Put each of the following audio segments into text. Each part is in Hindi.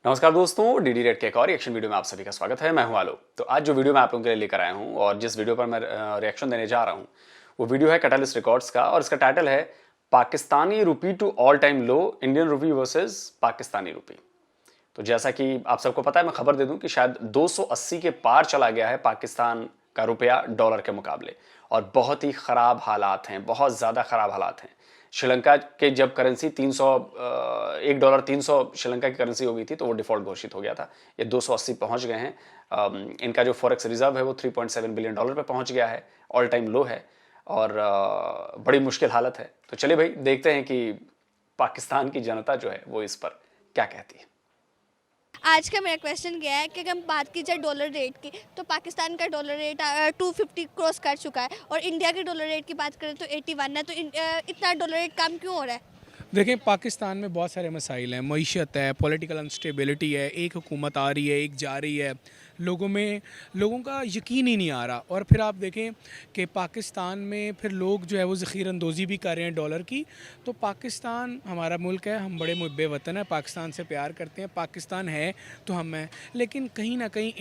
नमस्कार दोस्तों, डीडी रेड के एक और रिएक्शन वीडियो में आप सभी का स्वागत है। मैं हूं आलोक। तो आज जो वीडियो मैं आप लोगों के लिए लेकर आया हूं और जिस वीडियो पर मैं रिएक्शन देने जा रहा हूं वो वीडियो है कैटलिस्ट रिकॉर्ड्स का और इसका टाइटल है Pakistani rupee to all time low, Indian rupee versus Pakistani rupee. तो जैसा कि आप सबको पता है, मैं खबर दे दूं कि शायद 280 के पार चला गया है पाकिस्तान का रुपया डॉलर के मुकाबले और बहुत ही खराब हालात हैं, बहुत ज़्यादा खराब हालात हैं। श्रीलंका के जब करेंसी 300 1 डॉलर 300 श्रीलंका की करेंसी हो गई थी तो वो डिफॉल्ट घोषित हो गया था। ये 280 पहुंच गए हैं। इनका जो फॉरेक्स रिजर्व है वो 3.7 बिलियन डॉलर पे पहुंच गया है, ऑल टाइम लो है और बड़ी मुश्किल हालत है। तो चलिए भाई देखते हैं कि पाकिस्तान की जनता जो है वो इस पर क्या कहती है। आज का मेरा क्वेश्चन क्या है कि अगर हम बात की जाए डॉलर रेट की, तो पाकिस्तान का डॉलर रेट 250 क्रॉस कर चुका है और इंडिया के डॉलर रेट की बात करें तो 81 है। तो इतना डॉलर रेट कम क्यों हो रहा है? देखें, पाकिस्तान में बहुत सारे मसाइल हैं, मईशत है, पॉलिटिकल अनस्टेबिलिटी है, एक हुकूमत आ रही है, एक जा रही है, लोगों का यकीन ही नहीं आ रहा। और फिर आप देखें कि पाकिस्तान में फिर लोग जो है वो ज़ख़ीर अंदोज़ी भी कर रहे हैं डॉलर की। तो पाकिस्तान हमारा मुल्क है, हम बड़े मुहब्बे वतन है, पाकिस्तान से प्यार करते हैं, पाकिस्तान है तो हम हैं। लेकिन कहीं ना कहीं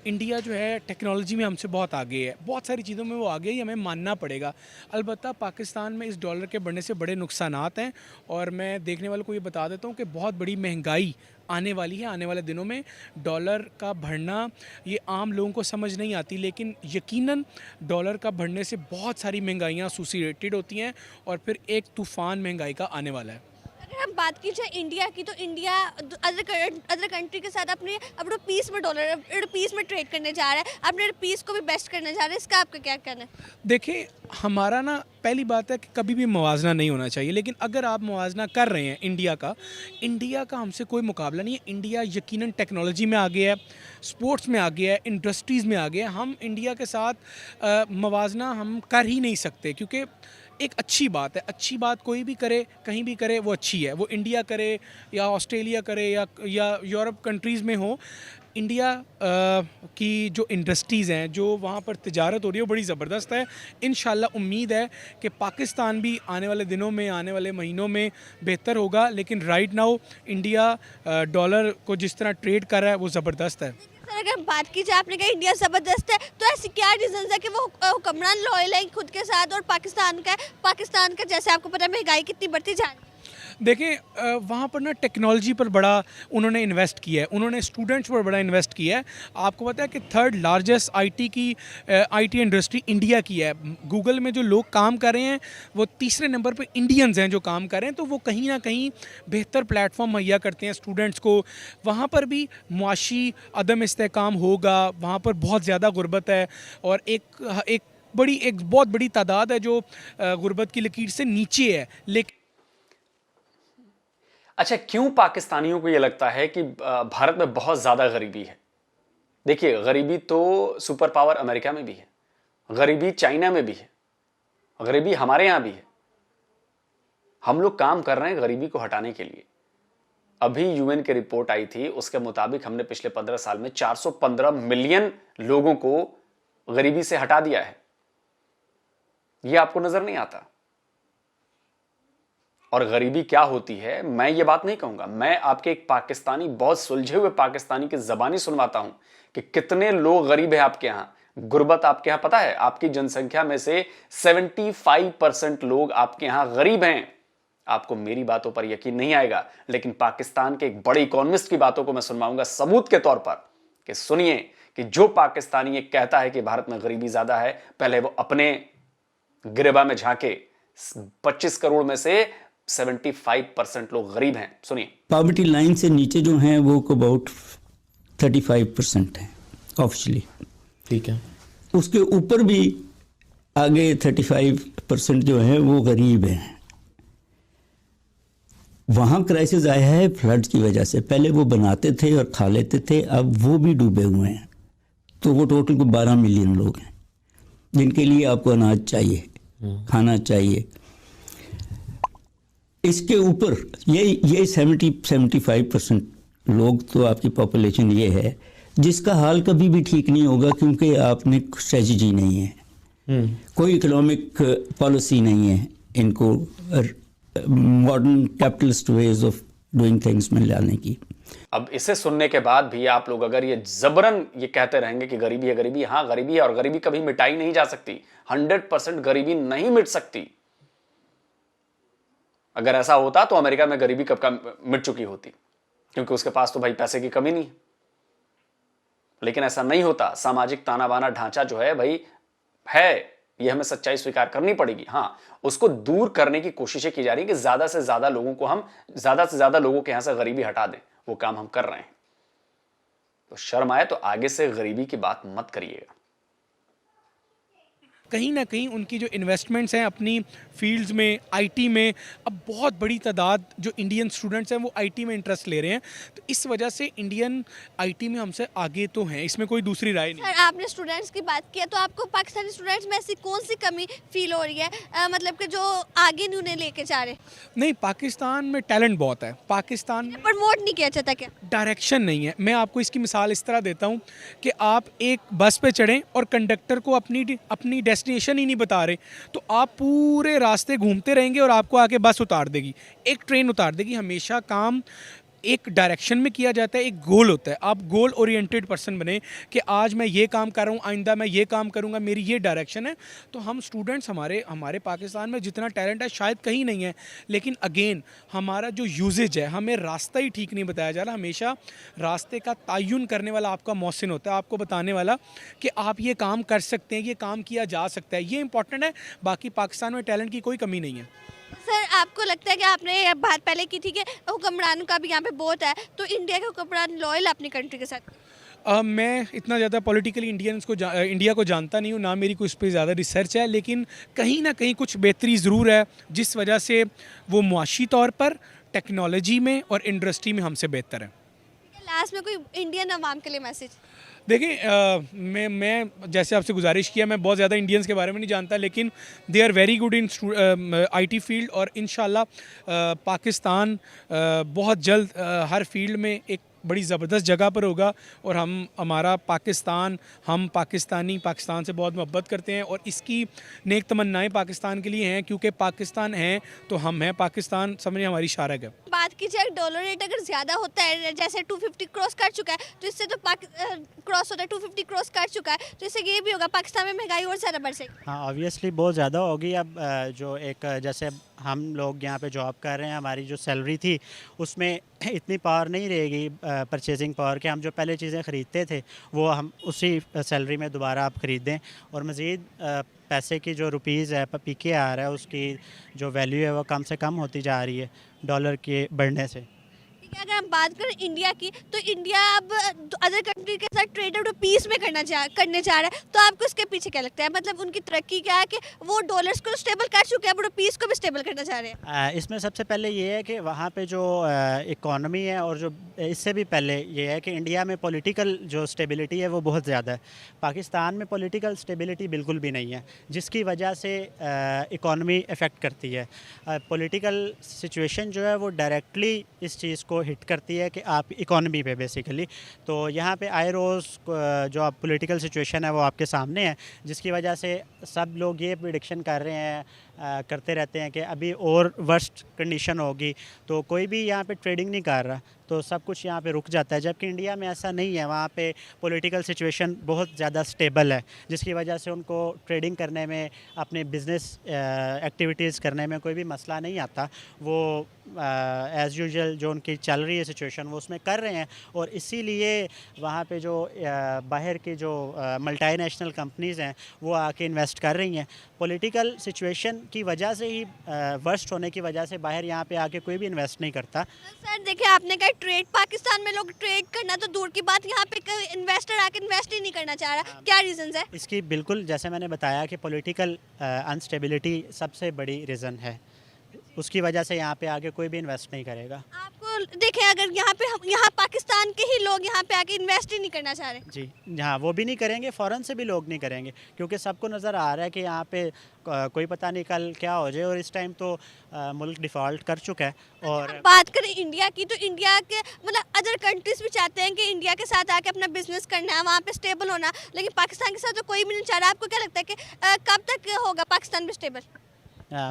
इंडिया जो है टेक्नोलॉजी में हमसे बहुत आगे है, बहुत सारी चीज़ों में वो आगे ही, हमें मानना पड़ेगा। अलबत्ता पाकिस्तान में इस डॉलर के बढ़ने से बड़े नुकसानात हैं और मैं देखने वालों को ये बता देता हूँ कि बहुत बड़ी महंगाई आने वाली है। आने वाले दिनों में डॉलर का बढ़ना ये आम लोगों को समझ नहीं आती, लेकिन यकीनन डॉलर का बढ़ने से बहुत सारी महंगाइयाँ एसोसिएटेड होती हैं और फिर एक तूफ़ान महंगाई का आने वाला है। अगर हम बात की जाए इंडिया की, तो इंडिया अदर कंट्री के साथ अपने रुपीस में रुपीस में ट्रेड करने जा रहा है, अपने रुपीस को भी बेस्ट करने जा रहा है। इसका आपका क्या कहना है? देखिए, हमारा ना पहली बात है कि कभी भी मुवाजना नहीं होना चाहिए, लेकिन अगर आप मुवाजना कर रहे हैं इंडिया का हमसे कोई मुकाबला नहीं है। इंडिया यकीनन टेक्नोलॉजी में आगे है, स्पोर्ट्स में आगे है, इंडस्ट्रीज़ में आगे है। हम इंडिया के साथ मुवाजना हम कर ही नहीं सकते, क्योंकि एक अच्छी बात है, अच्छी बात कोई भी करे, कहीं भी करे, वो अच्छी है। वो इंडिया करे या ऑस्ट्रेलिया करे या यूरोप कंट्रीज़ में हो, इंडिया की जो इंडस्ट्रीज़ हैं, जो वहाँ पर तिजारत हो रही है, वो बड़ी ज़बरदस्त है। इंशाल्लाह उम्मीद है कि पाकिस्तान भी आने वाले दिनों में, आने वाले महीनों में बेहतर होगा। लेकिन राइट नाउ इंडिया डॉलर को जिस तरह ट्रेड कर रहा है वो ज़बरदस्त है। अगर बात की जाए, आपने कहा इंडिया ज़बरदस्त है, तो ऐसी क्या रीज़न है कि वो हुक्मरान लॉयल है खुद के साथ और पाकिस्तान का जैसे आपको पता है महंगाई कितनी बढ़ती जा रही है? देखें, वहाँ पर ना टेक्नोलॉजी पर बड़ा उन्होंने इन्वेस्ट किया है, उन्होंने स्टूडेंट्स पर बड़ा इन्वेस्ट किया है। आपको पता है कि 3rd largest IT industry India की है। गूगल में जो लोग काम कर रहे हैं वो 3रे नंबर पर इंडियंस हैं जो काम कर रहे हैं। तो वो कहीं ना कहीं बेहतर प्लेटफॉर्म मुहैया करते हैं स्टूडेंट्स को। वहाँ पर भी मुआशी अदम इस्तेहकाम होगा, वहाँ पर बहुत ज़्यादा गुर्बत है और एक बहुत बड़ी तादाद है जो गुर्बत की लकीर से नीचे है। लेकिन अच्छा, क्यों पाकिस्तानियों को यह लगता है कि भारत में बहुत ज्यादा गरीबी है? देखिए, गरीबी तो सुपर पावर अमेरिका में भी है, गरीबी चाइना में भी है, गरीबी हमारे यहां भी है। हम लोग काम कर रहे हैं गरीबी को हटाने के लिए। अभी यूएन की रिपोर्ट आई थी, उसके मुताबिक हमने पिछले 15 साल में 415 मिलियन लोगों को गरीबी से हटा दिया है। यह आपको नजर नहीं आता। और गरीबी क्या होती है मैं ये बात नहीं कहूंगा, मैं आपके एक पाकिस्तानी, बहुत सुलझे हुए पाकिस्तानी की जबानी सुनवाता हूं कि कितने लोग गरीब हैं आपके यहां। गुर्बत आपके यहां, पता है, आपकी जनसंख्या में से 75% लोग आपके यहां गरीब हैं। आपको मेरी बातों पर यकीन नहीं आएगा, लेकिन पाकिस्तान के एक बड़े इकोनॉमिस्ट की बातों को मैं सुनवाऊंगा सबूत के तौर पर कि सुनिए कि जो पाकिस्तानी ये कहता है कि भारत में गरीबी ज्यादा है, पहले वो अपने गिरेबा में झांके। 25 करोड़ में से 75% लोग गरीब हैं। सुनिए, पॉवर्टी लाइन से नीचे जो हैं वो अबाउट 35% है ऑफिशियली, ठीक है। उसके ऊपर भी आगे 35% जो है वो गरीब हैं। वहाँ क्राइसिस आया है फ्लड्स की वजह से। पहले वो बनाते थे और खा लेते थे, अब वो भी डूबे हुए हैं। तो वो टोटल को 12 मिलियन लोग हैं जिनके लिए आपको अनाज चाहिए, खाना चाहिए। इसके ऊपर ये 70-75% लोग तो आपकी पॉपुलेशन ये है जिसका हाल कभी भी ठीक नहीं होगा, क्योंकि आपने स्ट्रेटजी नहीं है, कोई इकोनॉमिक पॉलिसी नहीं है। इनको modern capitalist ways of doing things में लाने की। अब इसे सुनने के बाद भी आप लोग अगर ये जबरन ये कहते रहेंगे कि गरीबी है, गरीबी, हाँ गरीबी है और गरीबी कभी मिटाई नहीं जा सकती, 100% गरीबी नहीं मिट सकती। अगर ऐसा होता तो अमेरिका में गरीबी कब का मिट चुकी होती, क्योंकि उसके पास तो भाई पैसे की कमी नहीं। लेकिन ऐसा नहीं होता। सामाजिक ताना बाना ढांचा जो है भाई है, ये हमें सच्चाई स्वीकार करनी पड़ेगी। हाँ, उसको दूर करने की कोशिशें की जा रही है कि ज्यादा से ज्यादा लोगों के यहां से गरीबी हटा दें। वो काम हम कर रहे हैं। तो शर्म आए तो आगे से गरीबी की बात मत करिएगा। कहीं ना कहीं उनकी जो इन्वेस्टमेंट्स हैं अपनी फील्ड्स में, आईटी में, अब बहुत बड़ी तादाद जो इंडियन स्टूडेंट्स हैं वो आईटी में इंटरेस्ट ले रहे हैं। तो इस वजह से इंडियन आईटी में हमसे आगे तो हैं, इसमें कोई दूसरी राय नहीं। सर आपने स्टूडेंट्स की बात की है, तो आपको पाकिस्तानी स्टूडेंट्स में ऐसी कौन सी कमी फील हो रही है, मतलब कि जो आगे नहीं उन्हें लेके जा रहे? नहीं, पाकिस्तान में टैलेंट बहुत है। पाकिस्तान में प्रमोट नहीं किया जाता क्या? डायरेक्शन नहीं है। मैं आपको इसकी मिसाल इस तरह देता हूँ कि आप एक बस पे चढ़ें और कंडक्टर को अपनी डेस्टिनेशन ही नहीं बता रहे, तो आप पूरे रास्ते घूमते रहेंगे और आपको आके बस उतार देगी, एक ट्रेन उतार देगी। हमेशा काम एक डायरेक्शन में किया जाता है, एक गोल होता है। आप गोल ओरिएंटेड पर्सन बने कि आज मैं ये काम कर रहा हूँ, आइंदा मैं ये काम करूँगा, मेरी ये डायरेक्शन है। तो हम स्टूडेंट्स हमारे पाकिस्तान में जितना टैलेंट है शायद कहीं नहीं है, लेकिन अगेन हमारा जो यूजेज है, हमें रास्ता ही ठीक नहीं बताया जा रहा। हमेशा रास्ते का तयन करने वाला आपका मौसिन होता है, आपको बताने वाला कि आप ये काम कर सकते हैं, ये काम किया जा सकता है। ये इंपॉर्टेंट है। बाकी पाकिस्तान में टैलेंट की कोई कमी नहीं है। सर आपको लगता है कि आपने ये बात पहले की थी कि हुक्मरानों का भी यहाँ पे बहुत है, तो इंडिया के हुक्मरान लॉयल अपनी कंट्री के साथ? मैं इतना ज़्यादा पॉलिटिकली इंडिया को जानता नहीं हूँ, ना मेरी कुछ पे ज़्यादा रिसर्च है, लेकिन कहीं ना कहीं कुछ बेहतरी ज़रूर है, जिस वजह से वो मुआशी तौर पर, टेक्नोलॉजी में और इंडस्ट्री में हमसे बेहतर है। लास्ट में कोई इंडियन अवाम के लिए मैसेज? देखिए, मैं जैसे आपसे गुजारिश किया, मैं बहुत ज़्यादा इंडियंस के बारे में नहीं जानता, लेकिन they are very good in IT field, और इंशाल्लाह पाकिस्तान बहुत जल्द हर फील्ड में एक बड़ी ज़बरदस्त जगह पर होगा। और हमारा पाकिस्तान, हम पाकिस्तान से बहुत मोहब्बत करते हैं और इसकी नेक तमन्नाएं पाकिस्तान के लिए हैं, क्योंकि पाकिस्तान है तो हम हैं, पाकिस्तान समझिए हमारी शारक है। बात कीजिए डॉलर रेट अगर ज़्यादा होता है, जैसे 250 क्रॉस कर चुका है, तो इससे तो क्रॉस होता है 250 क्रॉस कर चुका है, तो इससे ये भी होगा पाकिस्तान में महंगाई और ज़्यादा बढ़ सकेगी। हाँ, ऑब्वियसली बहुत ज़्यादा होगी। अब जो एक जैसे हम लोग यहाँ पे जॉब कर रहे हैं, हमारी जो सैलरी थी उसमें इतनी पावर नहीं रहेगी, परचेजिंग पावर, कि हम जो पहले चीज़ें ख़रीदते थे वो हम उसी सैलरी में दोबारा आप ख़रीदें। और मज़ीद पैसे की जो रुपीज़ है, पीके आ रहा है, उसकी जो वैल्यू है वो कम से कम होती जा रही है डॉलर के बढ़ने से। अगर हम बात करें इंडिया की, तो इंडिया अब अदर कंट्री के साथ ट्रेड ऑफ पीस में करने जा रहा है, तो आपको इसके पीछे क्या लगता है? मतलब उनकी तरक्की क्या है कि वो डॉलर्स को स्टेबल कर चुके हैं, वो पीस को भी स्टेबल करना चाह रहे हैं? इसमें सबसे पहले ये है कि वहाँ पे जो इकॉनमी है, और जो इससे भी पहले ये है कि इंडिया में पॉलिटिकल जो स्टेबिलिटी है वो बहुत ज़्यादा है। पाकिस्तान में पॉलिटिकल स्टेबिलिटी बिल्कुल भी नहीं है, जिसकी वजह से इकॉनमी अफेक्ट करती है। पॉलिटिकल सिचुएशन जो है वो डायरेक्टली इस चीज़ को हिट करती है कि आप इकॉनमी पे बेसिकली। तो यहाँ पे आए रोज़ जो आप पॉलिटिकल सिचुएशन है वो आपके सामने है, जिसकी वजह से सब लोग ये प्रेडिक्शन कर रहे हैं, करते रहते हैं कि अभी और वर्स्ट कंडीशन होगी, तो कोई भी यहाँ पे ट्रेडिंग नहीं कर रहा, तो सब कुछ यहाँ पे रुक जाता है। जबकि इंडिया में ऐसा नहीं है, वहाँ पे पॉलिटिकल सिचुएशन बहुत ज़्यादा स्टेबल है, जिसकी वजह से उनको ट्रेडिंग करने में, अपने बिज़नेस एक्टिविटीज़ करने में कोई भी मसला नहीं आता। वो एज़ यूजुअल जो उनकी चल रही है सिचुएशन वो उसमें कर रहे हैं, और इसीलिए वहाँ पे जो बाहर की जो मल्टीनेशनल कंपनीज़ हैं वो आके इन्वेस्ट कर रही हैं। पॉलिटिकल सिचुएशन की वजह से ही, वर्स्ट होने की वजह से बाहर यहाँ पे आके कोई भी इन्वेस्ट नहीं करता। सर देखिए, आपने कहा ट्रेड, पाकिस्तान में लोग ट्रेड करना तो दूर की बात, यहाँ पे कोई इन्वेस्टर आके इन्वेस्ट ही नहीं करना चाह रहा, क्या रीजंस है इसकी? बिल्कुल जैसे मैंने बताया कि पॉलिटिकल अनस्टेबिलिटी सबसे बड़ी रीज़न है, उसकी वजह से यहाँ पे आगे कोई भी इन्वेस्ट नहीं करेगा। आपको देखें, अगर यहाँ पाकिस्तान के ही लोग यहाँ पे आके इन्वेस्ट ही नहीं करना चाह रहे जी हाँ, वो भी नहीं करेंगे, फ़ौरन से भी लोग नहीं करेंगे, क्योंकि सबको नज़र आ रहा है कि यहाँ पे कोई पता नहीं कल क्या हो जाए, और इस टाइम तो मुल्क डिफ़ॉल्ट कर चुका है। और बात करें इंडिया की, तो इंडिया के मतलब अदर कंट्रीज भी चाहते हैं कि इंडिया के साथ आके अपना बिजनेस करना है, वहाँ पे स्टेबल होना, लेकिन पाकिस्तान के साथ तो कोई भी नहीं चाह रहा। आपको क्या लगता है कि कब तक होगा पाकिस्तान भी स्टेबल?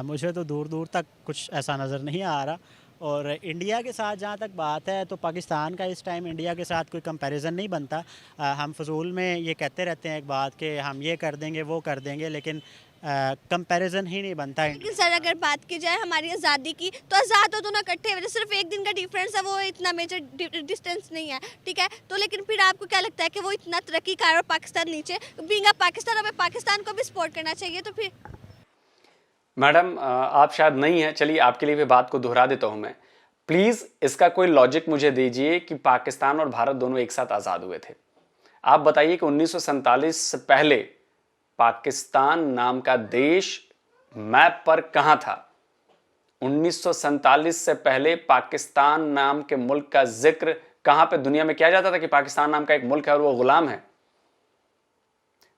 मुझे तो दूर दूर तक कुछ ऐसा नज़र नहीं आ रहा, और इंडिया के साथ जहाँ तक बात है तो पाकिस्तान का इस टाइम इंडिया के साथ कोई कंपैरिजन नहीं बनता। हम फजूल में ये कहते रहते हैं एक बात कि हम ये कर देंगे वो कर देंगे, लेकिन कंपैरिजन ही नहीं बनता। लेकिन सर अगर बात की जाए हमारी आज़ादी की, तो आज़ाद हो दोनों इकट्ठे हुए, सिर्फ एक दिन का डिफरेंस है, वो इतना मेजर डिस्टेंस नहीं है, ठीक है। तो लेकिन फिर आपको क्या लगता है कि वो इतना तरक्की कर और पाकिस्तान नीचे, बीइंग अ पाकिस्तान हमें पाकिस्तान को भी सपोर्ट करना चाहिए। तो फिर मैडम आप शायद नहीं हैं, चलिए आपके लिए भी बात को दोहरा देता हूं मैं। प्लीज इसका कोई लॉजिक मुझे दीजिए कि पाकिस्तान और भारत दोनों एक साथ आजाद हुए थे। आप बताइए कि 1947 से पहले पाकिस्तान नाम का देश मैप पर कहां था? 1947 से पहले पाकिस्तान नाम के मुल्क का जिक्र कहां पे दुनिया में किया जाता था कि पाकिस्तान नाम का एक मुल्क है और वो गुलाम है?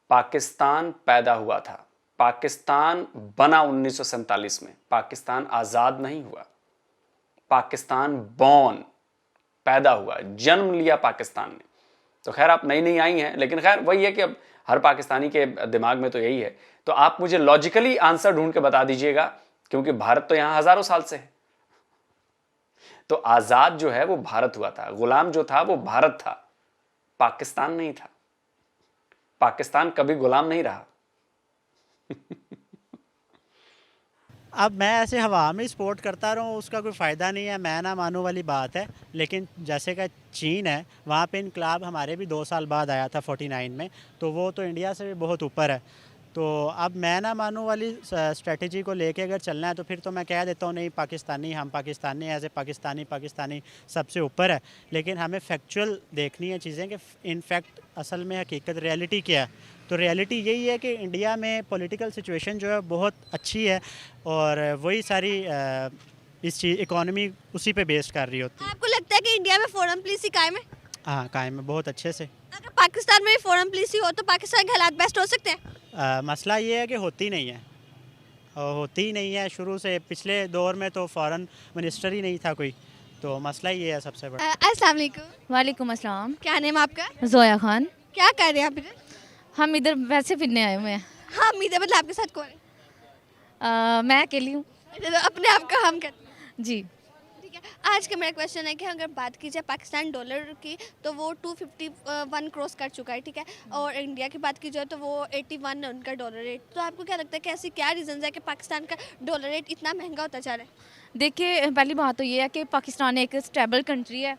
पाकिस्तान पैदा हुआ था, पाकिस्तान बना 1947 में, पाकिस्तान आजाद नहीं हुआ। पाकिस्तान बॉर्न, पैदा हुआ, जन्म लिया पाकिस्तान ने। तो खैर आप नई नई आई हैं, लेकिन खैर वही है कि अब हर पाकिस्तानी के दिमाग में तो यही है। तो आप मुझे लॉजिकली आंसर ढूंढ के बता दीजिएगा, क्योंकि भारत तो यहां हजारों साल से है। तो आजाद जो है वो भारत हुआ था, गुलाम जो था वो भारत था, पाकिस्तान नहीं था। पाकिस्तान कभी गुलाम नहीं रहा। अब मैं ऐसे हवा में सपोर्ट करता रहूँ उसका कोई फ़ायदा नहीं है, मैं ना मानूं वाली बात है। लेकिन जैसे कि चीन है, वहाँ पे इनकलाब हमारे भी 2 साल बाद आया था 49 में, तो वो तो इंडिया से भी बहुत ऊपर है। तो अब मैं ना मानूं वाली स्ट्रेटजी को लेके अगर चलना है तो फिर तो मैं कह देता हूँ नहीं पाकिस्तानी, हम पाकिस्तानी एज ए पाकिस्तानी सबसे ऊपर है। लेकिन हमें फैक्चुअल देखनी है चीज़ें कि इनफैक्ट असल में हकीकत रियलिटी क्या है। तो रियलिटी यही है कि इंडिया में पॉलिटिकल सिचुएशन जो है बहुत अच्छी है और वही सारी इस चीज़ इकॉनमी उसी पे बेस्ड कर रही होती है। आपको लगता है कि इंडिया में फॉरेन पॉलिसी कायम है? हाँ, कायम है बहुत अच्छे से। अगर पाकिस्तान में भी फॉरेन पॉलिसी हो तो पाकिस्तान के हालात बेस्ट हो सकते हैं? मसला ये है कि होती नहीं है, और होती ही नहीं है शुरू से। पिछले दौर में तो फॉरेन मिनिस्टर ही नहीं था कोई, तो मसला ये है सबसे बड़ा। अस्सलाम वालेकुम। वालेकुम अस्सलाम। क्या नाम है आपका? जोया खान। क्या कर रहे हैं आप इधर? हम इधर वैसे फिरने आए हुए हैं। हाँ मीडिया, मतलब आपके साथ कौन है? मैं अकेली हूँ। अपने आप का हम करते हैं। जी। ठीक है, आज का मेरा क्वेश्चन है कि अगर बात की जाए पाकिस्तान डॉलर की तो वो 251 क्रॉस कर चुका है, ठीक है। और इंडिया की बात की जाए तो वो 81 है उनका डॉलर रेट। तो आपको क्या लगता है कि ऐसी क्या रीज़न है कि पाकिस्तान का डॉलर रेट इतना महंगा होता जा रहा है? देखिए पहली बात तो ये है कि पाकिस्तान एक स्टेबल कंट्री है।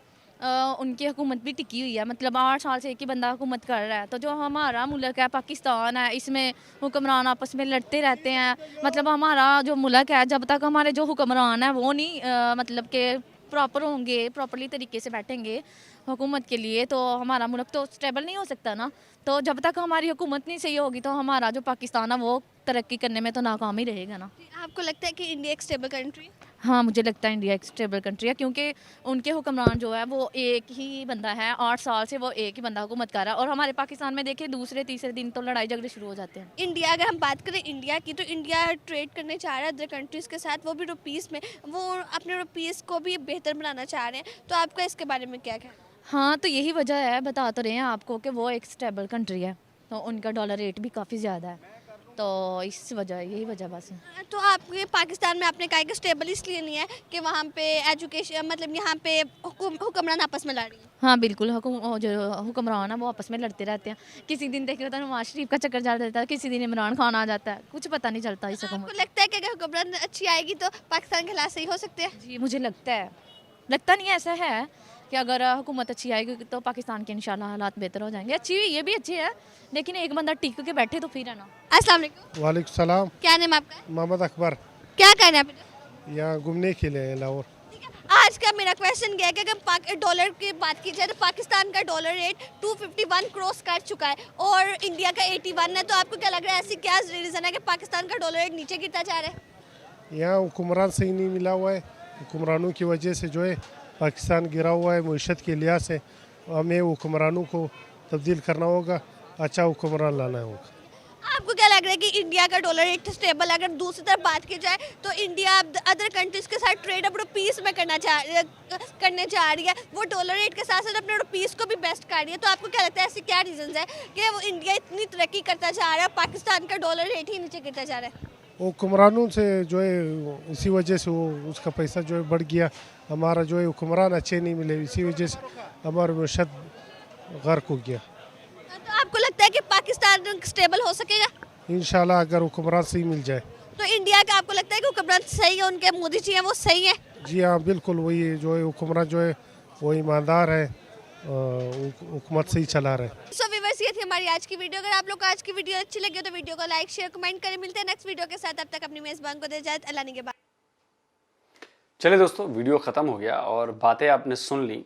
उनकी हुकूमत भी टिकी हुई है, मतलब 8 साल से एक ही बंदा हुकूमत कर रहा है। तो जो हमारा मुल्क है पाकिस्तान है, इसमें हुक्मरान आपस में लड़ते रहते हैं। मतलब हमारा जो मुल्क है, जब तक हमारे जो हुक्मरान है वो नहीं मतलब के प्रॉपर होंगे, प्रॉपरली तरीके से बैठेंगे हुकूमत के लिए, तो हमारा मुल्क तो स्टेबल नहीं हो सकता ना। तो जब तक हमारी हुकूमत नहीं सही होगी तो हमारा जो पाकिस्तान है वो तरक्की करने में तो नाकाम ही रहेगा ना। आपको लगता है कि इंडिया एक स्टेबल कंट्री? हाँ, मुझे लगता है इंडिया एक स्टेबल कंट्री है, क्योंकि उनके हुक्मरान जो है वो एक ही बंदा है। 8 साल से वो एक ही बंदा हुकूमत कर रहा है। और हमारे पाकिस्तान में देखिए दूसरे तीसरे दिन तो लड़ाई झगड़े शुरू हो जाते हैं। इंडिया, अगर हम बात करें इंडिया की, तो इंडिया ट्रेड करने चाह रहा है अदर कंट्रीज़ के साथ, वो भी रुपीस में। वो अपने रुपीस को भी बेहतर बनाना चाह रहे हैं। तो आपका इसके बारे में क्या कहना है? हाँ, तो यही वजह है, बता तो रहे हैं आपको कि वो एक स्टेबल कंट्री है, तो उनका डॉलर रेट भी काफ़ी ज़्यादा है। तो इस वजह, यही वजह बस है। तो आपके पाकिस्तान में आपने कहा कि स्टेबल इसलिए नहीं है कि वहाँ पे एजुकेशन, मतलब यहाँ पे हुक्मरान आपस में लड़ रही है? हाँ बिल्कुल, जो हुक्मरान है वो आपस में लड़ते रहते हैं। किसी दिन देख रहे हो तो नवाज शरीफ का चक्कर जा रहता है, किसी दिन इमरान खान आ जाता है, कुछ पता नहीं चलता इस हुकूमत। आपको लगता है कि अगर हुक्मरान अच्छी आएगी तो पाकिस्तान के हालात सही हो सकते हैं? जी मुझे लगता है, लगता नहीं ऐसा है कि अगर हुकूमत अच्छी आएगी तो पाकिस्तान के इंशाल्लाह हालात बेहतर हो जाएंगे। अच्छी हुई, ये भी अच्छी है, लेकिन एक बंदा टिक के बैठे तो फिर है ना। अस्सलाम वालेकुम। वालेकुम सलाम। क्या नाम आपका? मोहम्मद अकबर। क्या कर रहे हैं आप इधर? यहाँ घूमने के लिए लाहौर। ठीक है, आज का मेरा क्वेश्चन ये है कि अगर डॉलर की बात की जाए तो पाकिस्तान का डॉलर रेट 251 क्रॉस कर चुका है और इंडिया का 81 है। तो आपको क्या लग रहा है, ऐसी क्या रीज़न है कि पाकिस्तान का डॉलर रेट नीचे गिरता जा रहा है? यहाँ हुक्मरान सही नहीं मिला हुआ है, हुक्मरानों की वजह से जो है पाकिस्तान गिरा हुआ है मुईशत के लिहाज से। हमें हुक्मरानों को तब्दील करना होगा, अच्छा हुक्मरान लाना होगा। आपको क्या लग रहा है कि इंडिया का डॉलर रेट स्टेबल, अगर दूसरी तरफ बात की जाए तो इंडिया अदर कंट्रीज के साथ ट्रेड अब रुपीस में करने जा रही है, वो डॉलर रेट के साथ साथ अपने रुपीस को भी बेस्ट कर रही है। तो आपको क्या लगता है ऐसी क्या रीजंस है कि वो इंडिया इतनी तरक्की करता जा रहा है, पाकिस्तान का डॉलर रेट ही नीचे गिरता जा रहा है? वो हुक्मरानों से जो है इसी वजह से वो उसका पैसा जो है बढ़ गया। हमारा जो है हुक्मरान अच्छे नहीं मिले, इसी वजह से हमारा मशहद गर्क हो गया। तो आपको लगता है कि पाकिस्तान स्टेबल हो सकेगा? इंशाल्लाह अगर हुक्मरान सही मिल जाए। तो इंडिया का आपको लगता है कि हुक्मरान सही है, उनके मोदी जी हैं वो सही है? जी हाँ, बिल्कुल वही है, जो है हुक्मरान जो है वो ईमानदार है, हुकूमत सही चला रहे। सो व्यूअर्स, ये थी हमारी आज की वीडियो। अगर आप लोग को आज की वीडियो अच्छी लगी हो तो वीडियो को लाइक शेयर कमेंट करें। मिलते हैं नेक्स्ट वीडियो के साथ, तब तक अपनी मेजबान को दे इजाजत। अल्लाह के बाद। चलिए दोस्तों, वीडियो ख़त्म हो गया और बातें आपने सुन ली।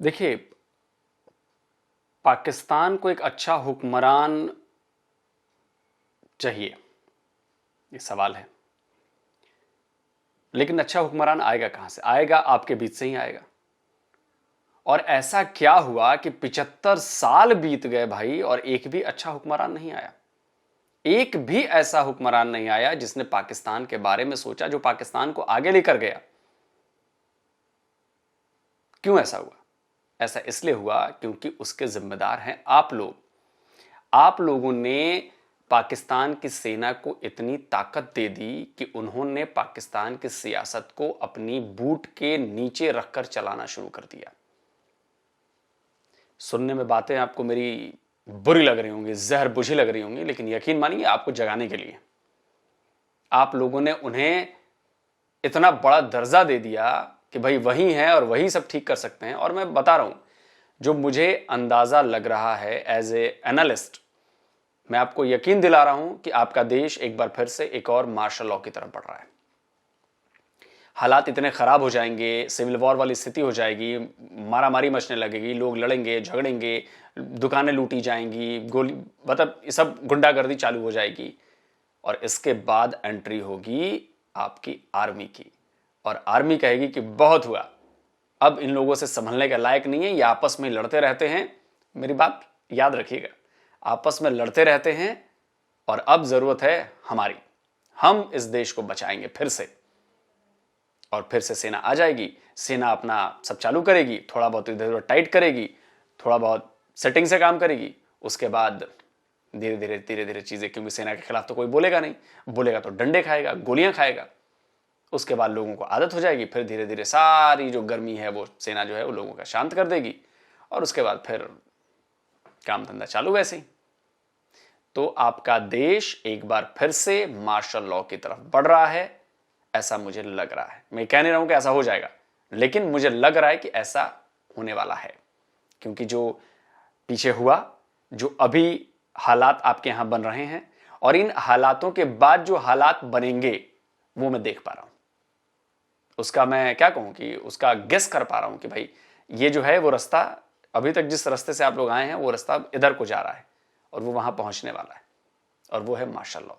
देखिए, पाकिस्तान को एक अच्छा हुक्मरान चाहिए, ये सवाल है। लेकिन अच्छा हुक्मरान आएगा कहां से? आएगा आपके बीच से ही आएगा। और ऐसा क्या हुआ कि 75 साल बीत गए भाई और एक भी अच्छा हुक्मरान नहीं आया। एक भी ऐसा हुक्मरान नहीं आया जिसने पाकिस्तान के बारे में सोचा, जो पाकिस्तान को आगे लेकर गया। क्यों ऐसा हुआ? ऐसा इसलिए हुआ क्योंकि उसके जिम्मेदार हैं आप लोग। आप लोगों ने पाकिस्तान की सेना को इतनी ताकत दे दी कि उन्होंने पाकिस्तान की सियासत को अपनी बूट के नीचे रखकर चलाना शुरू कर दिया। सुनने में बातें आपको मेरी बुरी लग रही होंगी, जहर बुझी लग रही होंगी, लेकिन यकीन मानिए आपको जगाने के लिए। आप लोगों ने उन्हें इतना बड़ा दर्जा दे दिया कि भाई वही है और वही सब ठीक कर सकते हैं। और मैं बता रहा हूं, जो मुझे अंदाजा लग रहा है एज ए एनालिस्ट, मैं आपको यकीन दिला रहा हूं कि आपका देश एक बार फिर से एक और मार्शल लॉ की तरफ बढ़ रहा है। हालात इतने खराब हो जाएंगे, सिविल वॉर वाली स्थिति हो जाएगी, मारामारी मचने लगेगी, लोग लड़ेंगे झगड़ेंगे, दुकानें लूटी जाएंगी, गोली, मतलब ये सब गुंडागर्दी चालू हो जाएगी। और इसके बाद एंट्री होगी आपकी आर्मी की, और आर्मी कहेगी कि बहुत हुआ, अब इन लोगों से संभलने के लायक नहीं है, ये आपस में लड़ते रहते हैं। मेरी बात याद रखिएगा, आपस में लड़ते रहते हैं और अब जरूरत है हमारी, हम इस देश को बचाएंगे फिर से। और फिर से सेना आ जाएगी, सेना अपना सब चालू करेगी, थोड़ा बहुत इधर उधर टाइट करेगी, थोड़ा बहुत सेटिंग से काम करेगी। उसके बाद धीरे धीरे चीजें, क्योंकि सेना के खिलाफ तो कोई बोलेगा नहीं, बोलेगा तो डंडे खाएगा, गोलियां खाएगा। उसके बाद लोगों को आदत हो जाएगी, फिर धीरे धीरे सारी जो गर्मी है वो सेना जो है वो लोगों का शांत कर देगी, और उसके बाद फिर काम धंधा चालू वैसे ही। तो आपका देश एक बार फिर से मार्शल लॉ की तरफ बढ़ रहा है, ऐसा मुझे लग रहा है। मैं कह नहीं रहा हूं कि ऐसा हो जाएगा, लेकिन मुझे लग रहा है कि ऐसा होने वाला है। क्योंकि जो पीछे हुआ, जो अभी हालात आपके यहां बन रहे हैं, और इन हालातों के बाद जो हालात बनेंगे वो मैं देख पा रहा हूं। उसका मैं क्या कहूं कि उसका गेस कर पा रहा हूं कि भाई ये जो है वो रास्ता, अभी तक जिस रास्ते से आप लोग आए हैं वो रास्ता इधर को जा रहा है और वो वहां पहुंचने वाला है, और वो है मार्शल लॉ।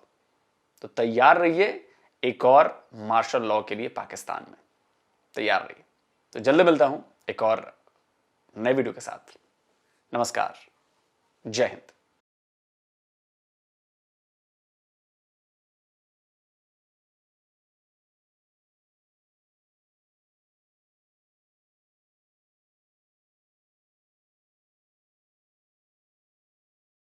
तो तैयार रहिए एक और मार्शल लॉ के लिए पाकिस्तान में, तैयार रहिए। तो जल्द मिलता हूं एक और नए वीडियो के साथ। नमस्कार, जय हिंद।